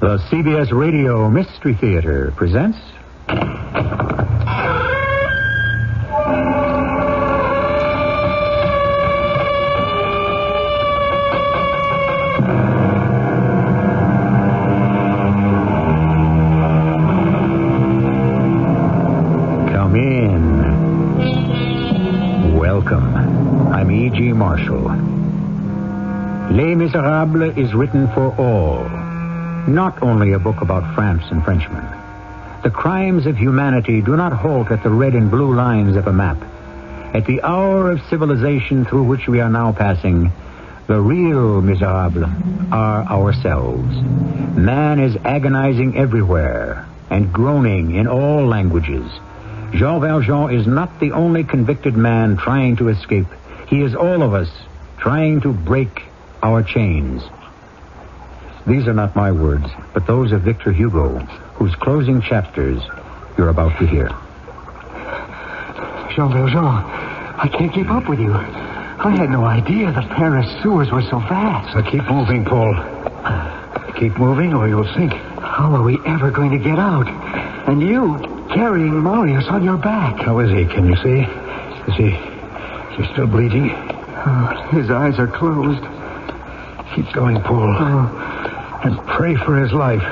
The CBS Radio Mystery Theater presents... Come in. Welcome. I'm E.G. Marshall. Les Miserables is written for all. Not only a book about France and Frenchmen. The crimes of humanity do not halt at the red and blue lines of a map. At the hour of civilization through which we are now passing, the real miserables are ourselves. Man is agonizing everywhere and groaning in all languages. Jean Valjean is not the only convicted man trying to escape. He is all of us trying to break our chains. These are not my words, but those of Victor Hugo, whose closing chapters you're about to hear. Jean Valjean, I can't keep up with you. I had no idea the Paris sewers were so vast. So keep moving, Paul. Keep moving or you'll sink. How are we ever going to get out? And you carrying Marius on your back. How is he? Can you see? Is he still bleeding? His eyes are closed. Keep going, Paul. And pray for his life.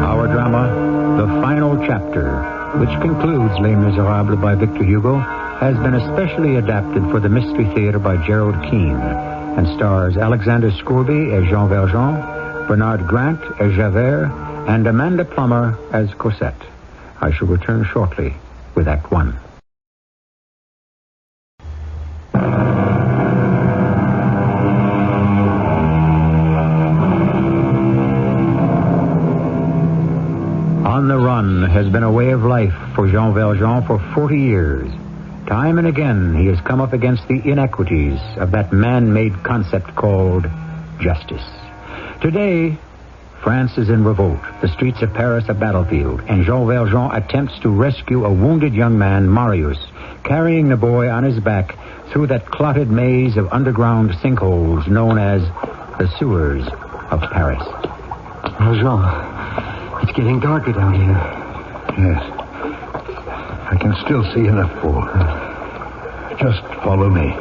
Our drama, The Final Chapter, which concludes Les Miserables by Victor Hugo, has been especially adapted for the Mystery Theater by Gerald Keane and stars Alexander Scourby as Jean Valjean, Bernard Grant as Javert, and Amanda Plummer as Cosette. I shall return shortly with Act One. On the run has been a way of life for Jean Valjean for 40 years. Time and again he has come up against the inequities of that man-made concept called justice. Today, France is in revolt, the streets of Paris a battlefield, and Jean Valjean attempts to rescue a wounded young man, Marius, carrying the boy on his back through that clotted maze of underground sinkholes known as the sewers of Paris. Valjean, it's getting darker down here. Yes. I can still see enough, Paul. Just follow me.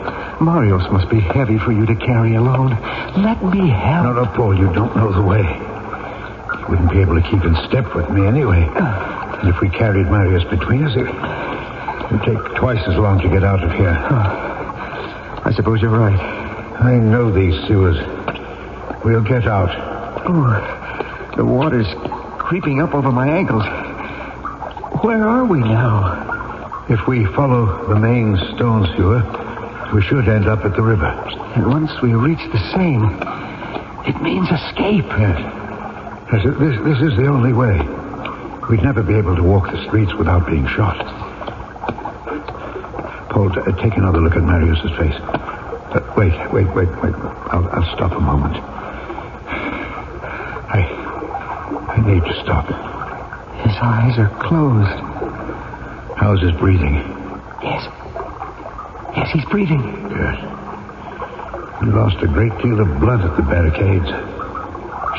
Marius must be heavy for you to carry alone. Let me help. No, Paul, you don't know the way. You wouldn't be able to keep in step with me anyway. And if we carried Marius between us, it would take twice as long to get out of here. I suppose you're right. I know these sewers. We'll get out. Oh, the water's creeping up over my ankles. Where are we now? If we follow the main stone sewer, we should end up at the river. And once we reach the Seine, it means escape. Yes. This is the only way. We'd never be able to walk the streets without being shot. Paul, take another look at Marius's face. Wait. I'll stop a moment. I need to stop. His eyes are closed. How's his breathing? Yes, he's breathing. Yes. We lost a great deal of blood at the barricades.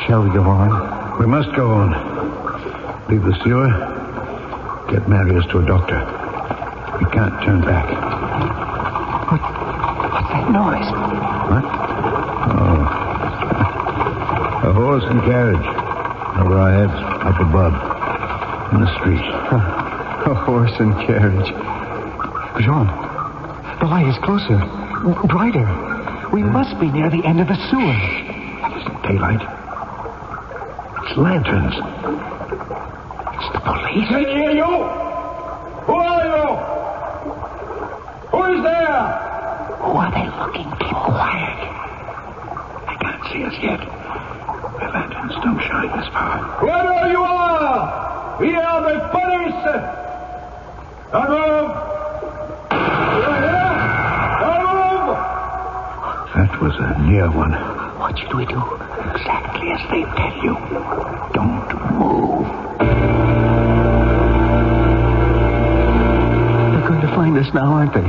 Shall we go on? We must go on. Leave the sewer. Get Marius to a doctor. We can't turn back. What's that noise? What? Oh. A horse and carriage. Over our heads, up above. In the street. A horse and carriage. Jean, the light is closer. Brighter. We must be near the end of the sewer. Is it daylight? It's lanterns. It's the police. Hey, you! Who are you? Who is there? Who are they looking? Keep quiet. They can't see us yet. The lanterns don't shine this far. Whoever you are, we are the police. Don't move. Don't move. That was a near one. What should we do? Exactly as they tell you. Don't move. They're going to find us now, aren't they?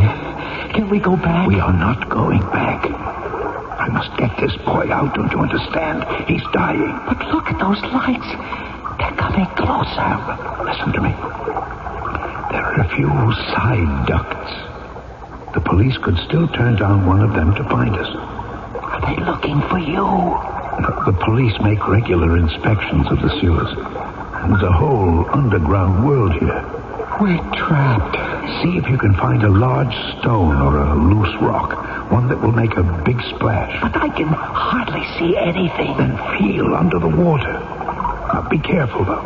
Can we go back? We are not going back. I must get this boy out, don't you understand? He's dying. But look at those lights. They're coming closer. Listen to me. There are a few side ducts. The police could still turn down one of them to find us. Are they looking for you? The police make regular inspections of the sewers. There's a whole underground world here. We're trapped. See if you can find a large stone or a loose rock, one that will make a big splash. But I can hardly see anything. Then feel under the water. Now be careful, though.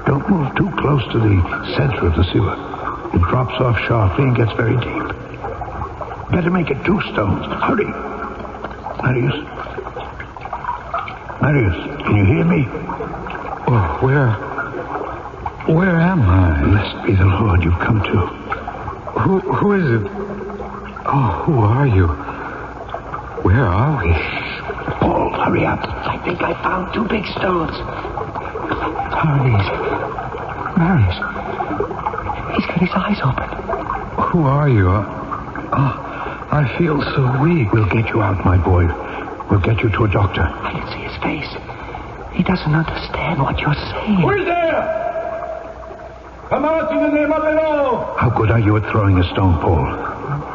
Don't move too close to the center of the sewer. It drops off sharply and gets very deep. Better make it 2 stones. Hurry. Marius, can you hear me? Oh, where am I? Blessed be the Lord you've come to. Who is it? Oh, who are you? Where are we? Paul, hurry up. I think I found 2 big stones. Marius. He's got his eyes open. Who are you? I feel so weak. We'll get you out, my boy. We'll get you to a doctor. I can see his face. He doesn't understand what you're saying. Who is there? Come out in the name of the law. How good are you at throwing a stone, Paul?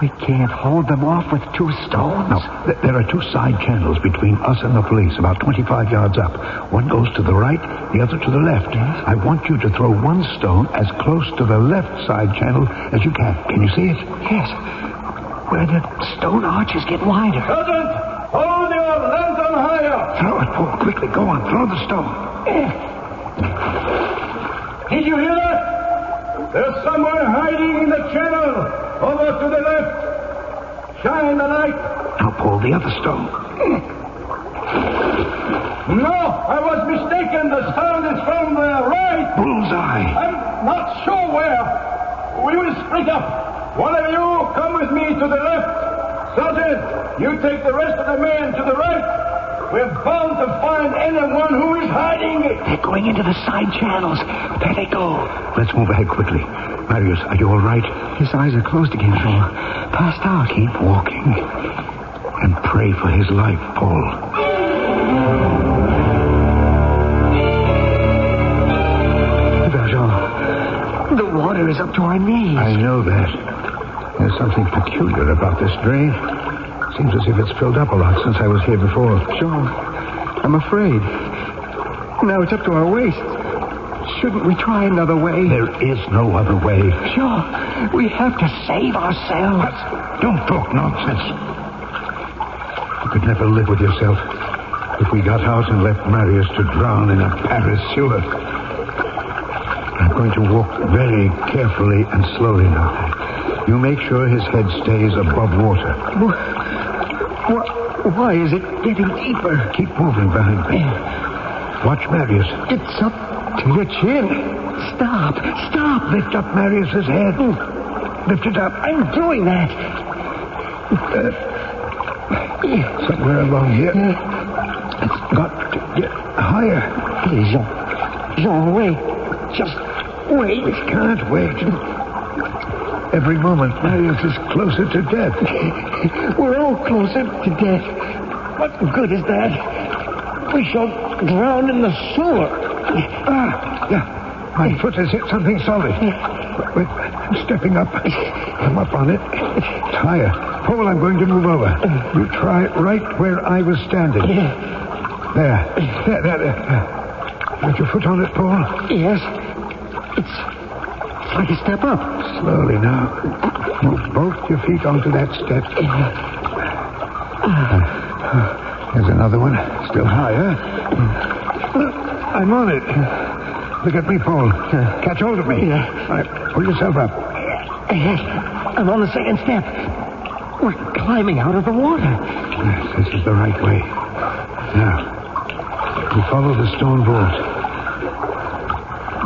We can't hold them off with 2 stones. No, there are 2 side channels between us and the police, about 25 yards up. One goes to the right, the other to the left. Yes? I want you to throw one stone as close to the left side channel as you can. Can you see it? Yes. Where the stone arches get wider. Sergeant, hold your lantern higher. Throw it, Paul. Quickly, go on. Throw the stone. Did you hear that? There's someone hiding in the channel. Over to the left. Shine the light. Now, Paul, the other stone. No, I was mistaken. The sound is from the right. Bullseye. I'm not sure where. We will split up. One of you come with me to the left. Sergeant, you take the rest of the men to the right. We're bound to find anyone who is hiding. They're going into the side channels. There they go. Let's move ahead quickly. Marius, are you all right? His eyes are closed again, Joel. Passed out. Keep walking. And pray for his life, Paul. Valjean, the water is up to our knees. I know that. There's something peculiar about this drain. Seems as if it's filled up a lot since I was here before. Jean, I'm afraid. Now it's up to our waist. Shouldn't we try another way? There is no other way. Jean, we have to save ourselves. Don't talk nonsense. You could never live with yourself if we got out and left Marius to drown in a Paris sewer. I'm going to walk very carefully and slowly now. You make sure his head stays above water. Why is it getting deeper? Keep moving behind me. Watch Marius. It's up to your chin. Stop. Lift up Marius's head. Lift it up. I'm doing that. Somewhere along here. It's got to get higher. Please, Jean, wait. Just wait. We can't wait. Every moment, Marius is closer to death. We're all closer to death. What good is that? We shall drown in the sewer. Yeah. My foot has hit something solid. Wait, I'm stepping up. I'm up on it. It's higher. Paul, I'm going to move over. You try right where I was standing. There. Got your foot on it, Paul? Yes. It's like a step up. Slowly now. Move both your feet onto that step. There's another one. Still higher. I'm on it. Look at me, Paul. Catch hold of me. Yeah. All right. Pull yourself up. Yes. I'm on the second step. We're climbing out of the water. Yes, this is the right way. Now, you follow the stone vault.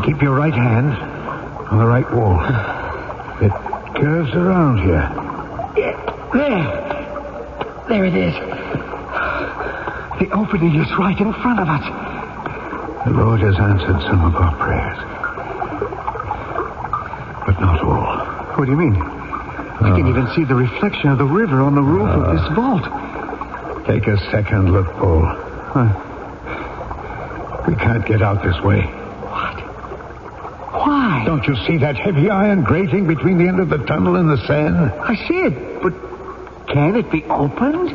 Keep your right hand on the right wall. It curves around here. There it is. The opening is right in front of us. The Lord has answered some of our prayers. But not all. What do you mean? I can even see the reflection of the river on the roof of this vault. Take a second look, Paul. We can't get out this way. What? Why? Don't you see that heavy iron grating between the end of the tunnel and the sand? I see it, but can it be opened?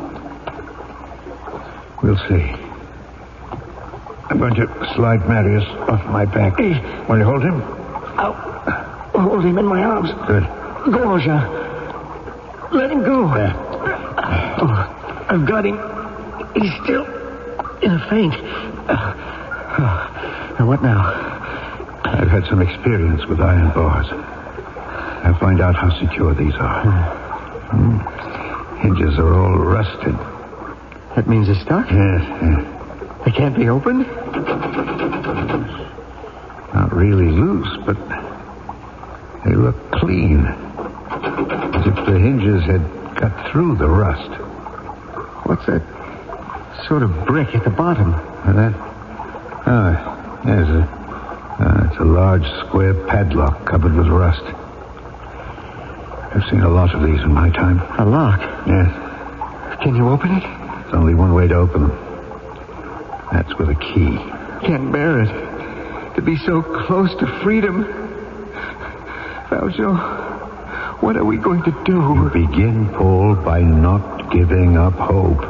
We'll see. I'm going to slide Marius off my back. Will you hold him? I'll hold him in my arms. Good. Go, Jean. Let him go. There. Oh, I've got him. He's still in a faint. Now, what now? I've had some experience with iron bars. I'll find out how secure these are. Hinges are all rusted. That means it's stuck? Yes. They can't be opened? Not really loose, but they look clean. As if the hinges had cut through the rust. What's that sort of brick at the bottom? That? Oh, yes. It's a large square padlock covered with rust. I've seen a lot of these in my time. A lock? Yes. Can you open it? There's only one way to open them. That's with a key. Can't bear it. To be so close to freedom. Valjean, what are we going to do? You begin, Paul, by not giving up hope.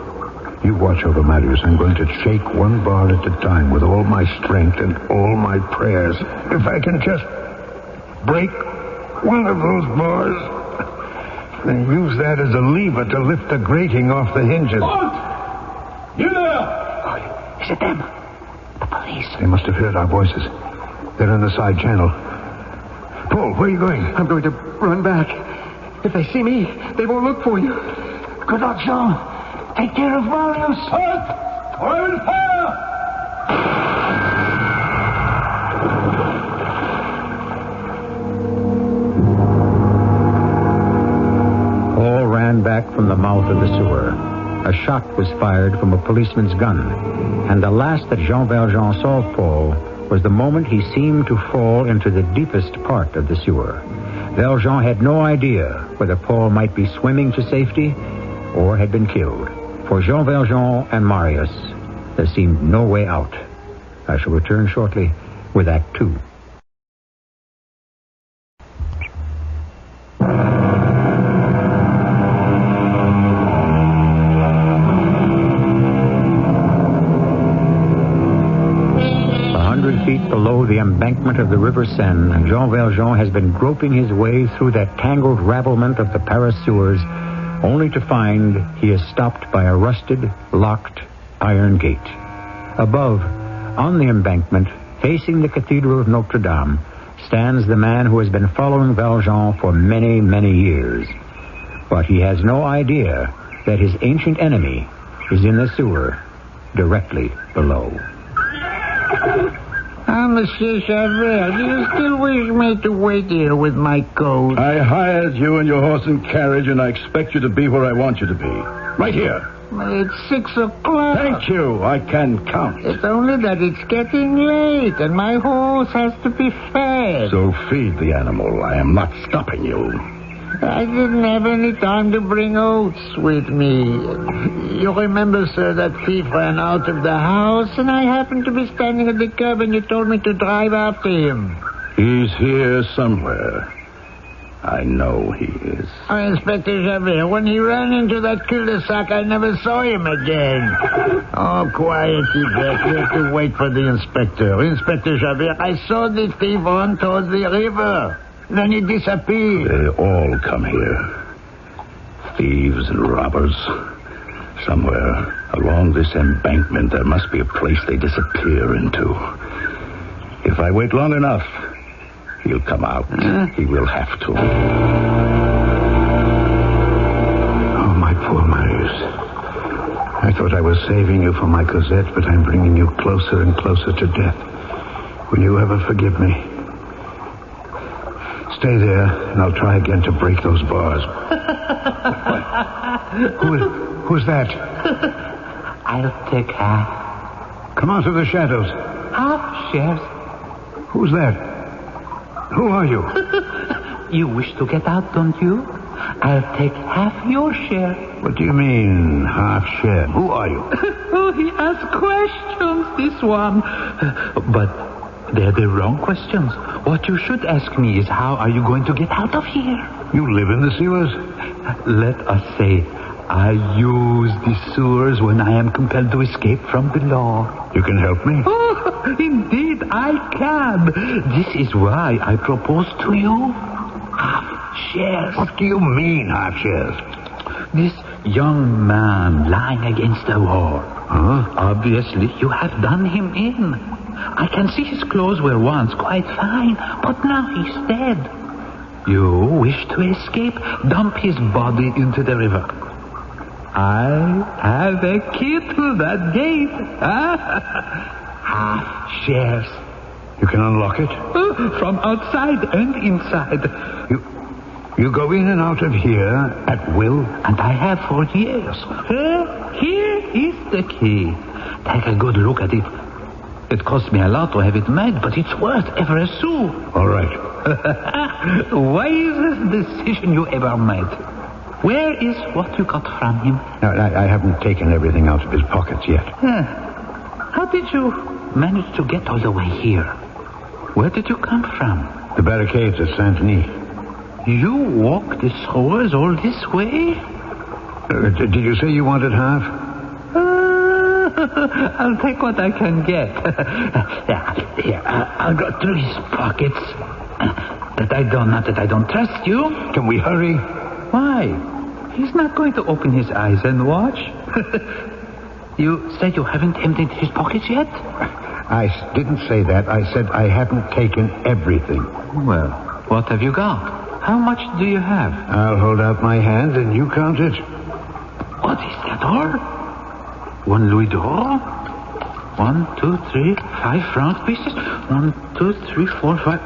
You watch over Marius. I'm going to shake one bar at a time with all my strength and all my prayers. If I can just break one of those bars, then use that as a lever to lift the grating off the hinges. Halt! You there! Is it them? The police. They must have heard our voices. They're in the side channel. Paul, where are you going? I'm going to run back. If they see me, they won't look for you. Good luck, Jean. Take care of Marius. Halt! Or I will fire! Paul ran back from the mouth of the sewer. A shot was fired from a policeman's gun, and the last that Jean Valjean saw of Paul was the moment he seemed to fall into the deepest part of the sewer. Valjean had no idea whether Paul might be swimming to safety or had been killed. For Jean Valjean and Marius, there seemed no way out. I shall return shortly with Act 2. Feet below the embankment of the River Seine, Jean Valjean has been groping his way through that tangled ravelment of the Paris sewers, only to find he is stopped by a rusted, locked iron gate. Above, on the embankment, facing the Cathedral of Notre Dame, stands the man who has been following Valjean for many, many years. But he has no idea that his ancient enemy is in the sewer directly below. Monsieur Javert, do you still wish me to wait here with my coat? I hired you and your horse and carriage, and I expect you to be where I want you to be. Right here. It's 6 o'clock. Thank you. I can count. It's only that it's getting late, and my horse has to be fed. So feed the animal. I am not stopping you. I didn't have any time to bring oats with me. You remember, sir, that thief ran out of the house, and I happened to be standing at the curb, and you told me to drive after him. He's here somewhere. I know he is. Inspector Javert, when he ran into that cul-de-sac, I never saw him again. Oh, quiet, Yvette. We have to wait for the inspector. Inspector Javert, I saw the thief run towards the river. Then he disappeared. They all come here. Thieves and robbers. Somewhere along this embankment, there must be a place they disappear into. If I wait long enough, he'll come out. He will have to. Oh, my poor Marius. I thought I was saving you from my Cosette, but I'm bringing you closer and closer to death. Will you ever forgive me? Stay there, and I'll try again to break those bars. Who's that? I'll take half. Come out of the shadows. Half, Sheriff. Who's that? Who are you? You wish to get out, don't you? I'll take half your share. What do you mean, half share? Who are you? Oh, he asks questions, this one. But they're the wrong questions. What you should ask me is, how are you going to get out of here? You live in the sewers? Let us say, I use the sewers when I am compelled to escape from the law. You can help me? Oh, indeed, I can. This is why I propose to you half shares. What do you mean, half shares? This young man lying against the wall. Huh? Obviously, you have done him in. I can see his clothes were once quite fine, but now he's dead. You wish to escape? Dump his body into the river. I have a key to that gate. Half shares. You can unlock it? From outside and inside. You go in and out of here at will? And I have for years. Here is the key. Take a good look at it. It cost me a lot to have it made, but it's worth every sou. All right. Wisest decision you ever made. Where is what you got from him? No, I haven't taken everything out of his pockets yet. How did you manage to get all the way here? Where did you come from? The barricades at Saint-Denis. You walked the sewers all this way? Did you say you wanted half? I'll take what I can get. Here, I'll go through his pockets. Not that I don't trust you. Can we hurry? Why? He's not going to open his eyes and watch. You said you haven't emptied his pockets yet? I didn't say that. I said I haven't taken everything. Well, what have you got? How much do you have? I'll hold out my hand and you count it. What is that all? 1 louis d'or? 1, 2, 3, 5 franc pieces? 1, 2, 3, 4, 5.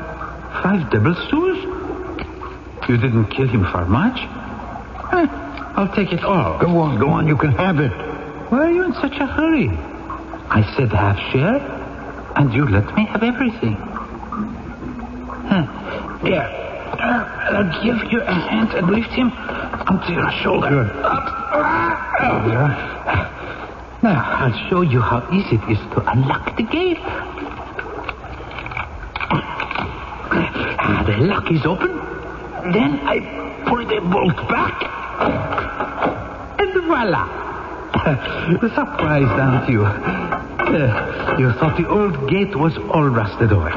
5 double sous? You didn't kill him for much? I'll take it all. Go on, you can have it. Why are you in such a hurry? I said half share, and you let me have everything. Here, I'll give you a hand and lift him onto your shoulder. Good. Now, I'll show you how easy it is to unlock the gate. The lock is open. Then I pull the bolt back. And voila. Surprised, aren't you? You thought the old gate was all rusted over.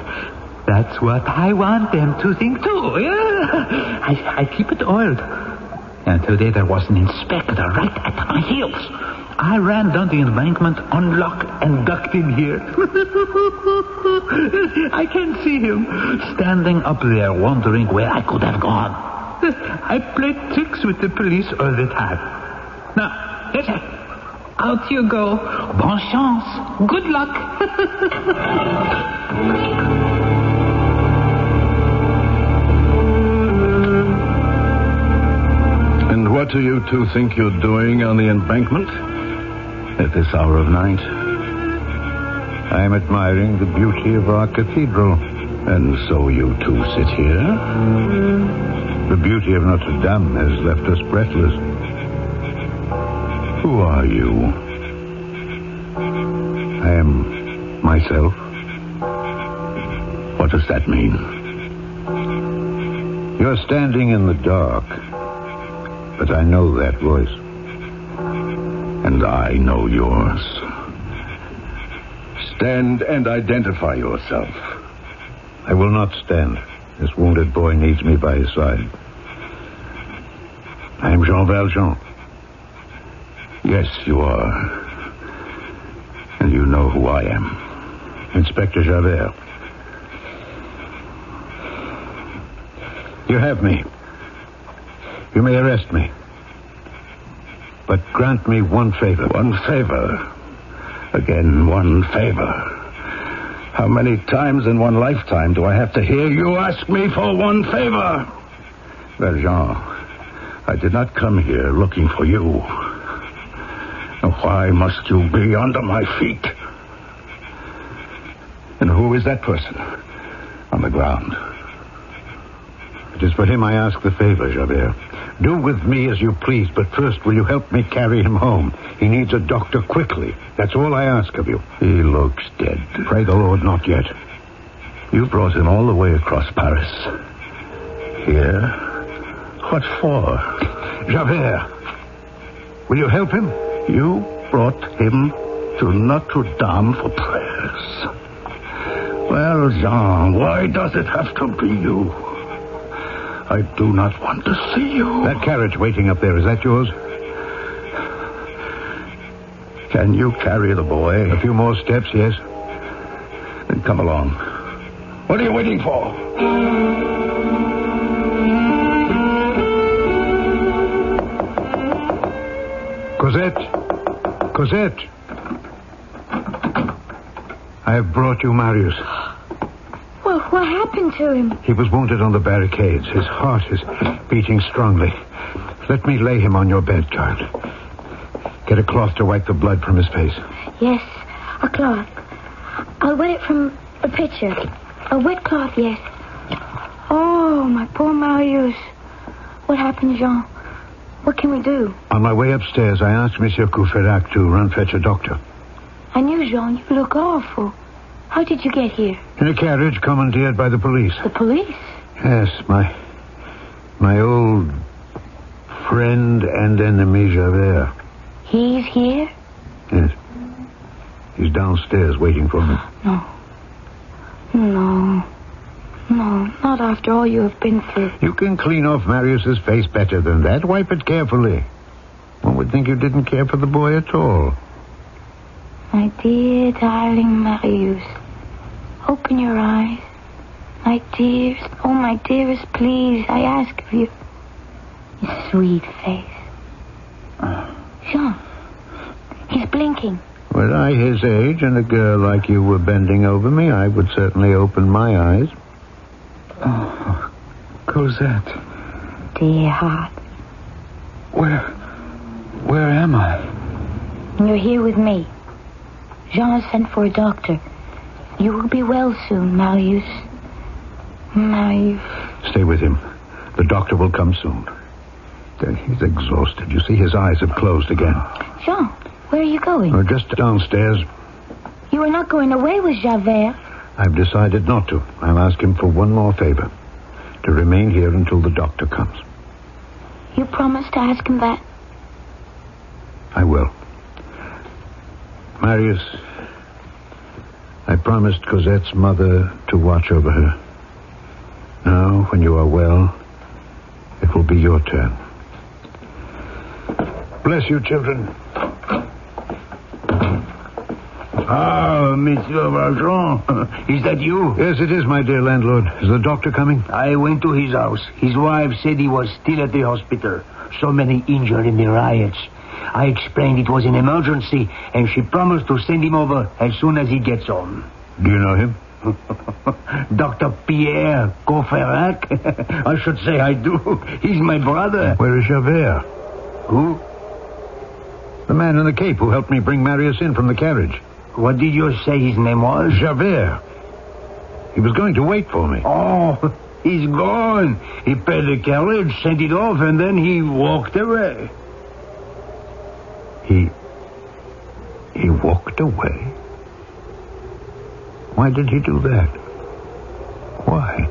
That's what I want them to think, too. Yeah. I keep it oiled. And today there was an inspector right at my heels. I ran down the embankment, unlocked, and ducked in here. I can see him standing up there wondering where I could have gone. I played tricks with the police all the time. Now, here's it. Out you go. Bon chance. Good luck. And what do you two think you're doing on the embankment at this hour of night? I am admiring the beauty of our cathedral. And so you two sit here? The beauty of Notre Dame has left us breathless. Who are you? I am myself. What does that mean? You're standing in the dark, but I know that voice. And I know yours. Stand and identify yourself. I will not stand. This wounded boy needs me by his side. I am Jean Valjean. Yes, you are. And you know who I am. Inspector Javert. You have me. You may arrest me. But grant me one favor. One favor? Again, one favor. How many times in one lifetime do I have to hear you ask me for one favor? Valjean, I did not come here looking for you. Now, why must you be under my feet? And who is that person on the ground? It is for him I ask the favor, Javert. Do with me as you please, but first will you help me carry him home? He needs a doctor quickly. That's all I ask of you. He looks dead. Pray the Lord, not yet. You brought him all the way across Paris. Here? What for? Javert, will you help him? You brought him to Notre Dame for prayers. Well, Jean, why does it have to be you? I do not want to see you. That carriage waiting up there, is that yours? Can you carry the boy? A few more steps, yes. Then come along. What are you waiting for? Cosette. I have brought you Marius. Well, what happened to him? He was wounded on the barricades. His heart is beating strongly. Let me lay him on your bed, child. Get a cloth to wipe the blood from his face. Yes, a cloth. I'll wet it from the pitcher. A wet cloth, yes. Oh, my poor Marius. What happened, Jean? What can we do? On my way upstairs, I asked Monsieur Courfeyrac to run fetch a doctor. I knew, Jean, you look awful. How did you get here? In a carriage commandeered by the police. The police? Yes, my old friend and enemy, Javert. He's here? Yes. He's downstairs waiting for me. No, not after all you have been through. You can clean off Marius's face better than that. Wipe it carefully. One would think you didn't care for the boy at all. My dear, darling Marius, open your eyes. My dearest, oh, my dearest, please, I ask of you. Your sweet face. Jean, he's blinking. Were I his age and a girl like you were bending over me, I would certainly open my eyes. Oh, Cosette. Dear heart. Where am I? You're here with me. Jean has sent for a doctor. You will be well soon, Marius. Marius. Stay with him. The doctor will come soon. He's exhausted. You see, his eyes have closed again. Jean, where are you going? We're just downstairs. You are not going away with Javert. I've decided not to. I'll ask him for one more favor. To remain here until the doctor comes. You promised to ask him that? I will. Marius, I promised Cosette's mother to watch over her. Now, when you are well, it will be your turn. Bless you, children. Ah, Monsieur Valjean. Is that you? Yes, it is, my dear landlord. Is the doctor coming? I went to his house. His wife said he was still at the hospital. So many injured in the riots. I explained it was an emergency, and she promised to send him over as soon as he gets home. Do you know him? Dr. Pierre Courfeyrac? I should say I do. He's my brother. Where is Javert? Who? The man in the cape who helped me bring Marius in from the carriage. What did you say his name was? Javert. He was going to wait for me. Oh, he's gone. He paid the carriage, sent it off, and then he walked away. He walked away? Why did he do that? Why?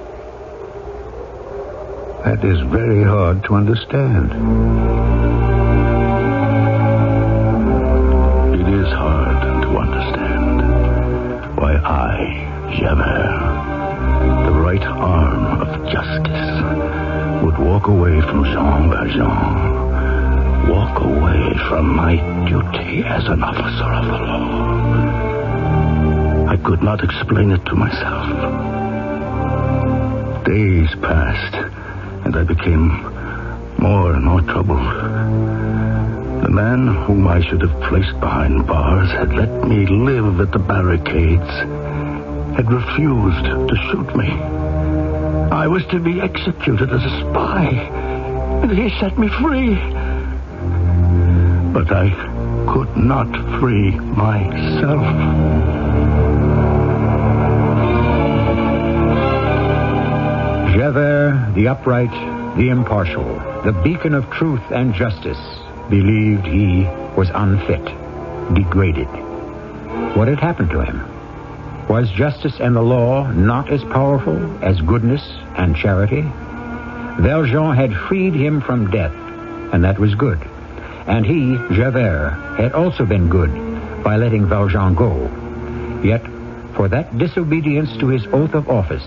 That is very hard to understand. It is hard to understand why I, Javert, the right arm of justice, would walk away from Jean Valjean. Walk away from my duty as an officer of the law. I could not explain it to myself. Days passed, and I became more and more troubled. The man whom I should have placed behind bars had let me live at the barricades, had refused to shoot me. I was to be executed as a spy, and he set me free. But I could not free myself. Javert, the upright, the impartial, the beacon of truth and justice, believed he was unfit, degraded. What had happened to him? Was justice and the law not as powerful as goodness and charity? Valjean had freed him from death, and that was good. And he, Javert, had also been good by letting Valjean go. Yet, for that disobedience to his oath of office,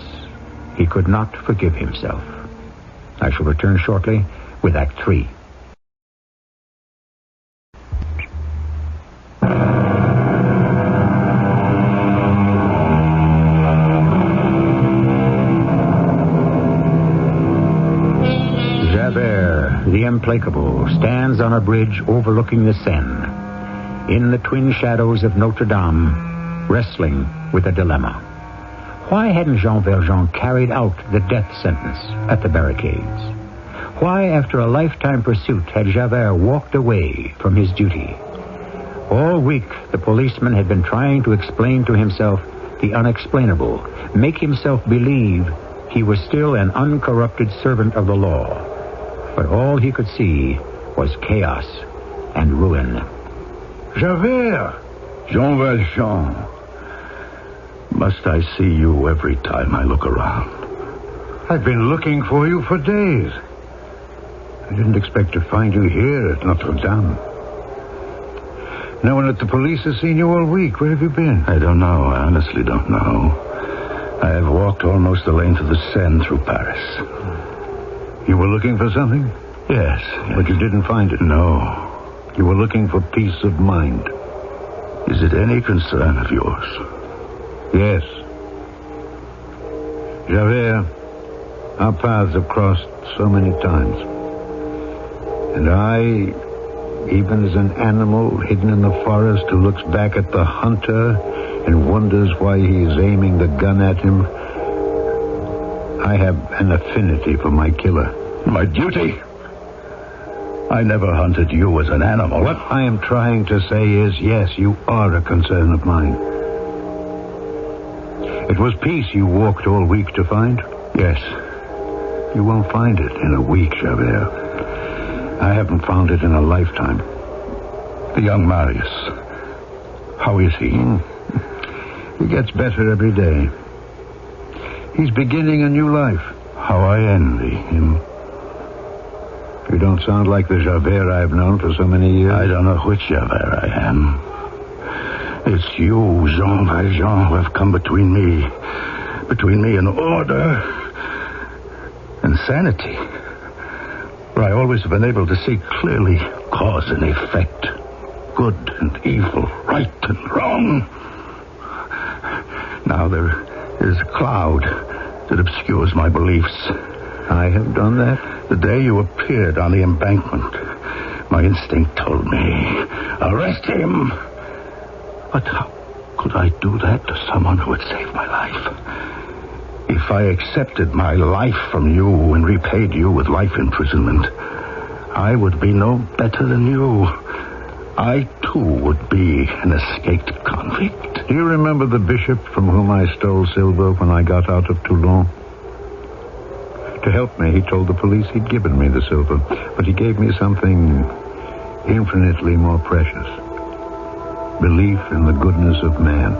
he could not forgive himself. I shall return shortly with Act 3. Javert, the implacable, stands on a bridge overlooking the Seine, in the twin shadows of Notre Dame, wrestling with a dilemma. Why hadn't Jean Valjean carried out the death sentence at the barricades? Why, after a lifetime pursuit, had Javert walked away from his duty? All week, the policeman had been trying to explain to himself the unexplainable, make himself believe he was still an uncorrupted servant of the law. But all he could see was chaos and ruin. Javert! Jean Valjean. Must I see you every time I look around? I've been looking for you for days. I didn't expect to find you here at Notre Dame. No one at the police has seen you all week. Where have you been? I don't know. I honestly don't know. I have walked almost the length of the Seine through Paris. You were looking for something? Yes. But you didn't find it? No. You were looking for peace of mind. Is it any concern of yours? Yes. Javert, our paths have crossed so many times. And I, even as an animal hidden in the forest who looks back at the hunter and wonders why he is aiming the gun at him, I have an affinity for my killer. My duty? I never hunted you as an animal. What I am trying to say is, yes, you are a concern of mine. It was peace you walked all week to find? Yes. You won't find it in a week, Javert. I haven't found it in a lifetime. The young Marius. How is he? He gets better every day. He's beginning a new life. How I envy him. You don't sound like the Javert I've known for so many years. I don't know which Javert I am. It's you, Jean Valjean, who have come between me and order and sanity. For I always have been able to see clearly cause and effect, good and evil, right and wrong. Now there is a cloud that obscures my beliefs. I have done that? The day you appeared on the embankment, my instinct told me, arrest him. But how could I do that to someone who had saved my life? If I accepted my life from you and repaid you with life imprisonment, I would be no better than you. I, too, would be an escaped convict. Do you remember the bishop from whom I stole silver when I got out of Toulon? To help me, he told the police he'd given me the silver, but he gave me something infinitely more precious. Belief in the goodness of man.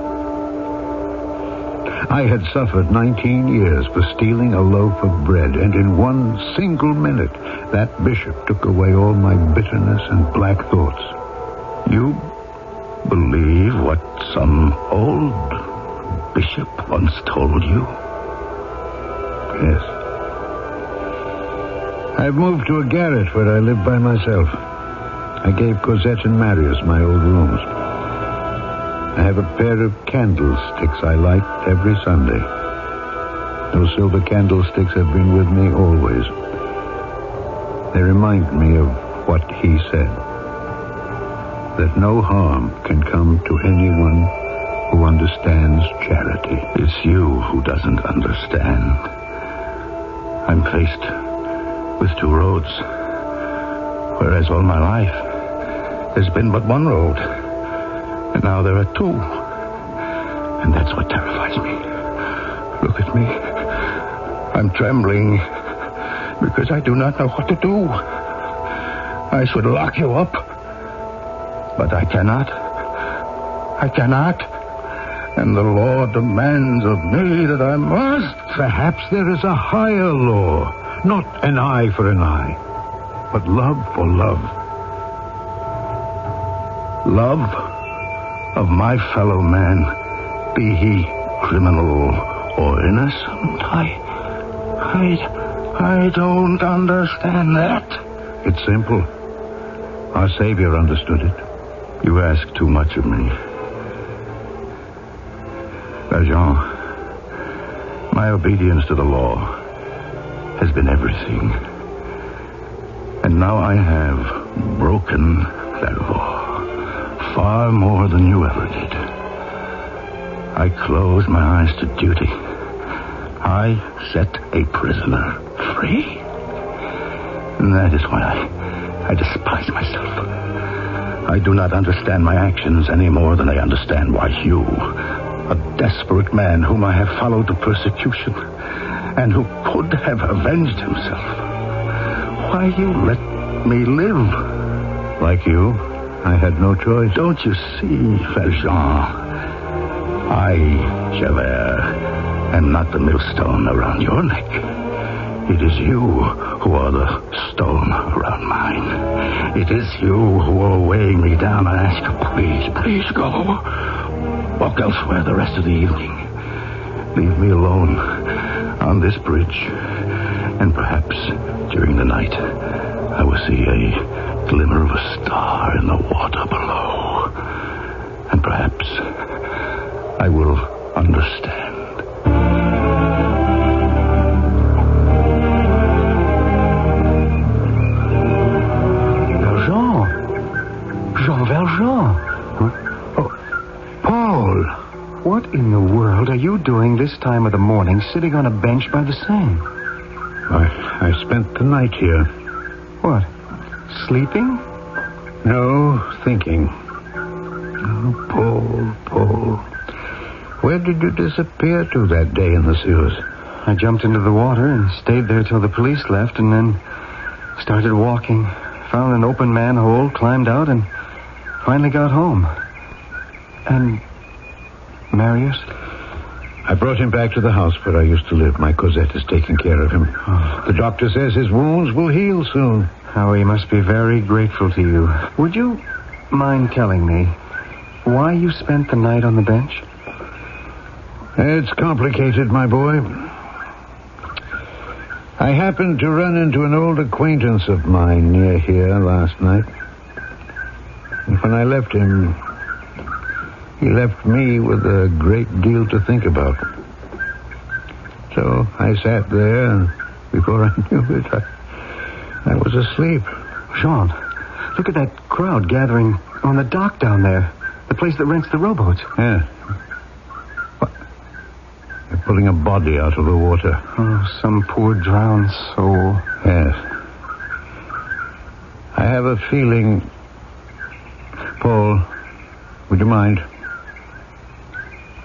I had suffered 19 years for stealing a loaf of bread, and in one single minute, that bishop took away all my bitterness and black thoughts. You believe what some old bishop once told you? Yes. I've moved to a garret where I live by myself. I gave Cosette and Marius my old rooms. I have a pair of candlesticks I light every Sunday. Those silver candlesticks have been with me always. They remind me of what he said. That no harm can come to anyone who understands charity. It's you who doesn't understand. I'm faced with two roads, whereas all my life there's been but one road, and now there are two, and that's what terrifies me. Look at me. I'm trembling. because I do not know what to do. I should lock you up, but I cannot. I cannot. And the law demands of me that I must. Perhaps there is a higher law, not an eye for an eye, but love for love. Love of my fellow man, be he criminal or innocent. I don't understand that. It's simple. Our Savior understood it. You ask too much of me. Valjean, my obedience to the law has been everything. And now I have broken that law far more than you ever did. I close my eyes to duty. I set a prisoner free. And that is why I despise myself. I do not understand my actions any more than I understand why you, a desperate man whom I have followed to persecution and who could have avenged himself, why you let me live. Like you, I had no choice. Don't you see, Valjean? I, Javert, am not the millstone around your neck. It is you who are the stone around mine. It is you who are weighing me down. I ask you, please go. Walk elsewhere the rest of the evening. Leave me alone on this bridge. And perhaps during the night, I will see a glimmer of a star in the water below. And perhaps I will understand. Jean Valjean. Huh? Oh, Paul. What in the world are you doing this time of the morning sitting on a bench by the Seine? I spent the night here. What? Sleeping? No, thinking. Oh, Paul. Where did you disappear to that day in the sewers? I jumped into the water and stayed there till the police left and then started walking. Found an open manhole, climbed out, and finally got home. And Marius? I brought him back to the house where I used to live. My Cosette is taking care of him. Oh. The doctor says his wounds will heal soon. How he must be very grateful to you. Would you mind telling me why you spent the night on the bench? It's complicated, my boy. I happened to run into an old acquaintance of mine near here last night. And when I left him, he left me with a great deal to think about. So I sat there, and before I knew it, I was asleep. Jean, look at that crowd gathering on the dock down there. The place that rents the rowboats. Yeah. What? They're pulling a body out of the water. Oh, some poor drowned soul. Yes. I have a feeling... Paul, would you mind?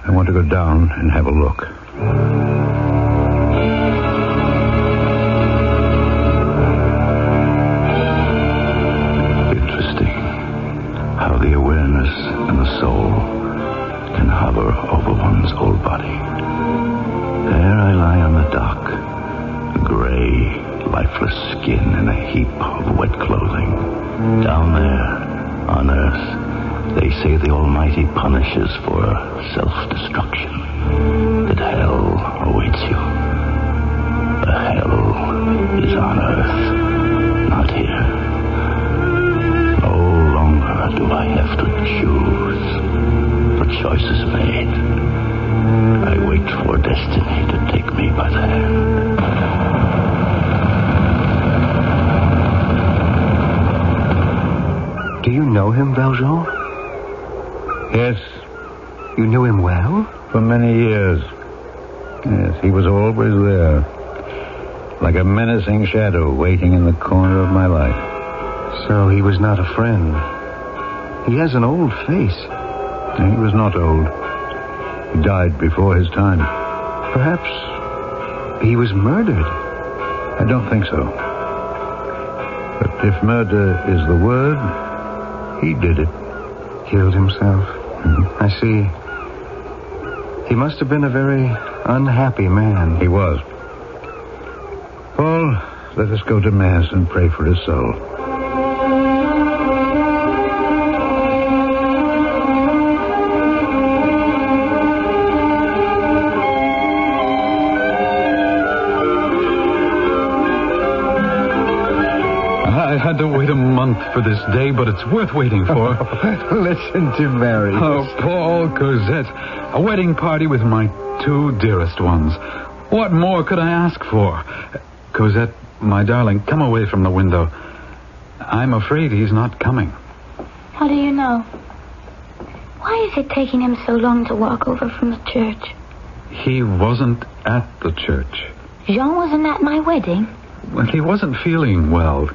I want to go down and have a look. Interesting how the awareness and the soul can hover over one's whole body. There I lie on the dock, a gray, lifeless skin in a heap of wet clothing. Down there, on earth, they say the Almighty punishes for self-destruction, that hell awaits you. The hell is on earth, not here. No longer do I have to choose. The choice is made. I wait for destiny to take me by the hand. Do you know him, Valjean? Yes. You knew him well? For many years. Yes, he was always there. Like a menacing shadow waiting in the corner of my life. So he was not a friend. He has an old face. He was not old. He died before his time. Perhaps he was murdered. I don't think so. But if murder is the word, he did it. Killed himself. Mm-hmm. I see. He must have been a very unhappy man. He was. Paul, let us go to Mass and pray for his soul. I had to wait a month for this day, but it's worth waiting for. Listen to Mary. Oh, Paul, Cosette. A wedding party with my two dearest ones. What more could I ask for? Cosette, my darling, come away from the window. I'm afraid he's not coming. How do you know? Why is it taking him so long to walk over from the church? He wasn't at the church. Jean wasn't at my wedding? Well, he wasn't feeling well.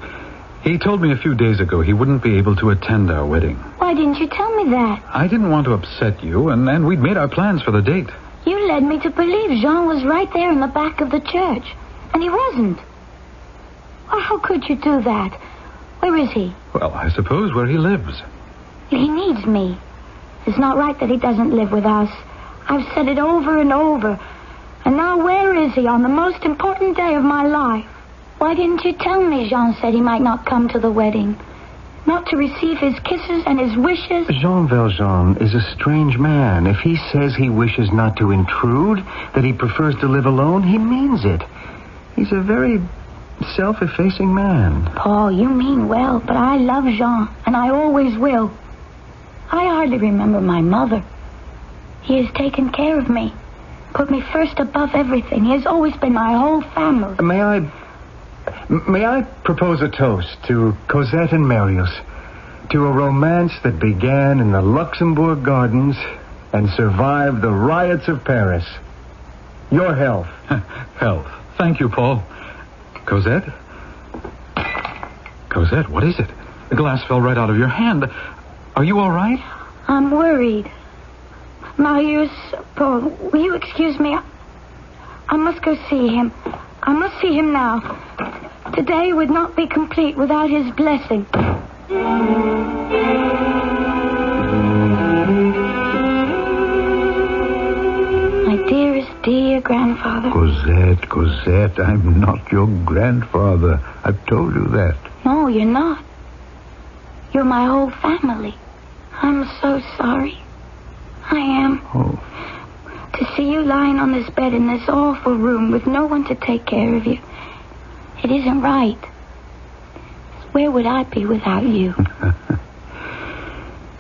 He told me a few days ago he wouldn't be able to attend our wedding. Why didn't you tell me that? I didn't want to upset you, and we'd made our plans for the date. You led me to believe Jean was right there in the back of the church, and he wasn't. Well, how could you do that? Where is he? Well, I suppose where he lives. He needs me. It's not right that he doesn't live with us. I've said it over and over. And now where is he on the most important day of my life? Why didn't you tell me Jean said he might not come to the wedding? Not to receive his kisses and his wishes? Jean Valjean is a strange man. If he says he wishes not to intrude, that he prefers to live alone, he means it. He's a very self-effacing man. Paul, you mean well, but I love Jean, and I always will. I hardly remember my mother. He has taken care of me, put me first above everything. He has always been my whole family. May I propose a toast to Cosette and Marius, to a romance that began in the Luxembourg Gardens and survived the riots of Paris. Your health. Health. Thank you, Paul. Cosette? Cosette, what is it? The glass fell right out of your hand. Are you all right? I'm worried. Marius, Paul, will you excuse me? I must go see him. I must see him now. Today would not be complete without his blessing. My dearest, dear grandfather. Cosette, I'm not your grandfather. I've told you that. No, you're not. You're my whole family. I'm so sorry. I am. Oh. To see you lying on this bed in this awful room with no one to take care of you. It isn't right. Where would I be without you?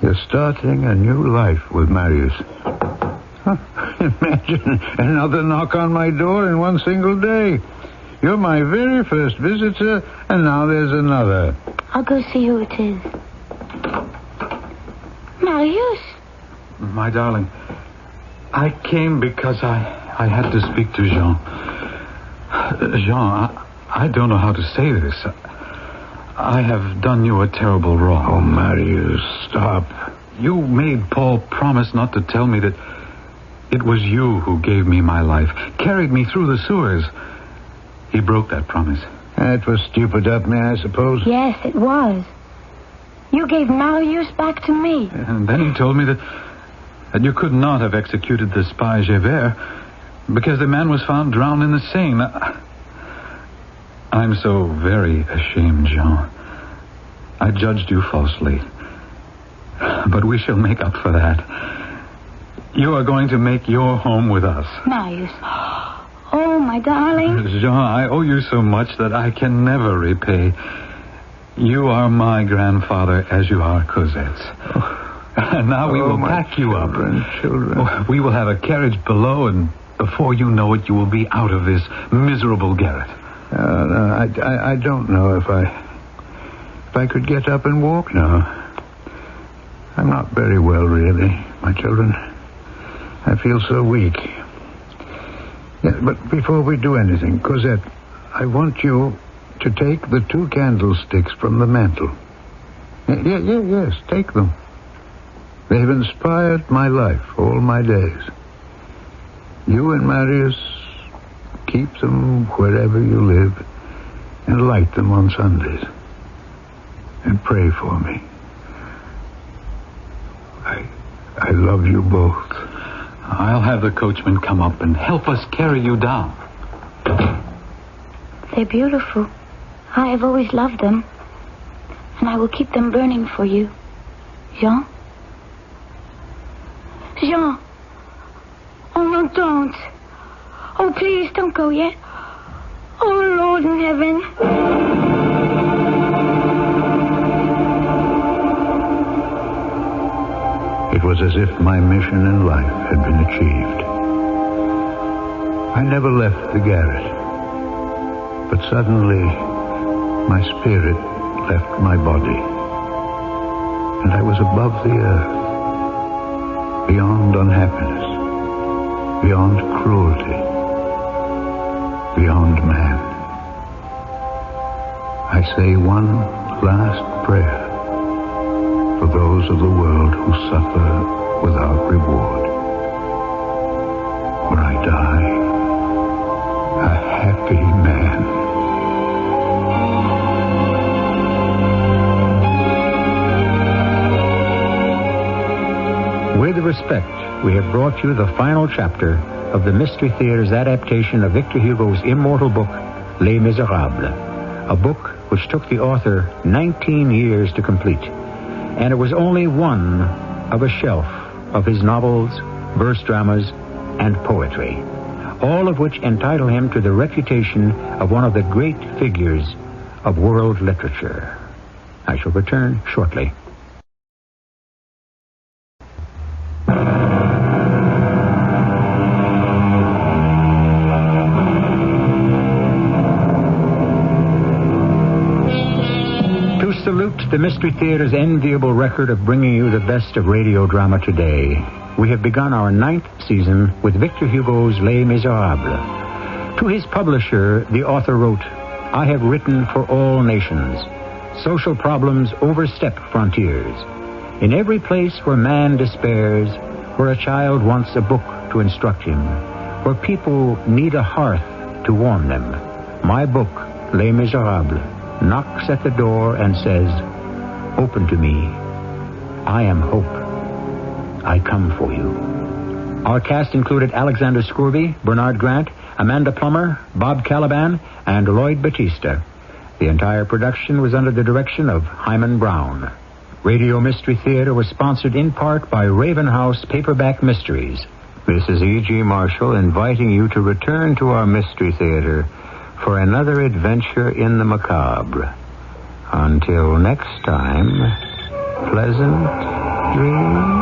You're starting a new life with Marius. Imagine another knock on my door in one single day. You're my very first visitor, and now there's another. I'll go see who it is. Marius. My darling, I came because I had to speak to Jean. Jean, I don't know how to say this. I have done you a terrible wrong. Oh, Marius, stop. You made Paul promise not to tell me that it was you who gave me my life, carried me through the sewers. He broke that promise. That was stupid of me, I suppose. Yes, it was. You gave Marius back to me. And then he told me that you could not have executed the spy Javert because the man was found drowned in the Seine. I'm so very ashamed, Jean. I judged you falsely. But we shall make up for that. You are going to make your home with us. Marius. Oh, my darling. Jean, I owe you so much that I can never repay. You are my grandfather as you are Cosette's. And now we will pack you up. Children. We will have a carriage below, and before you know it, you will be out of this miserable garret. No, I don't know if I could get up and walk now. I'm not very well, really, my children. I feel so weak. Yeah, but before we do anything, Cosette, I want you to take the 2 candlesticks from the mantel. Yes, take them. They've inspired my life all my days. You and Marius, keep them wherever you live. and light them on Sundays. And pray for me. I love you both. I'll have the coachman come up and help us carry you down. They're beautiful. I have always loved them. And I will keep them burning for you. Jean? Jean! Oh, no, don't. Oh, please, don't go yet. Oh, Lord in heaven. It was as if my mission in life had been achieved. I never left the garret. But suddenly, my spirit left my body. And I was above the earth, beyond unhappiness, beyond cruelty, beyond man. I say one last prayer for those of the world who suffer without reward. When I die, a happy man. With respect, we have brought you the final chapter of the Mystery Theater's adaptation of Victor Hugo's immortal book, Les Miserables, a book which took the author 19 years to complete. And it was only one of a shelf of his novels, verse dramas, and poetry, all of which entitle him to the reputation of one of the great figures of world literature. I shall return shortly. The Mystery Theater's enviable record of bringing you the best of radio drama today. We have begun our 9th season with Victor Hugo's Les Miserables. To his publisher, the author wrote, "I have written for all nations. Social problems overstep frontiers. In every place where man despairs, where a child wants a book to instruct him, where people need a hearth to warm them, my book, Les Miserables, knocks at the door and says, 'Open to me. I am hope. I come for you.'" Our cast included Alexander Scourby, Bernard Grant, Amanda Plummer, Bob Caliban, and Lloyd Batista. The entire production was under the direction of Hyman Brown. Radio Mystery Theater was sponsored in part by Raven House Paperback Mysteries. This is E.G. Marshall inviting you to return to our Mystery Theater for another adventure in the macabre. Until next time, pleasant dreams.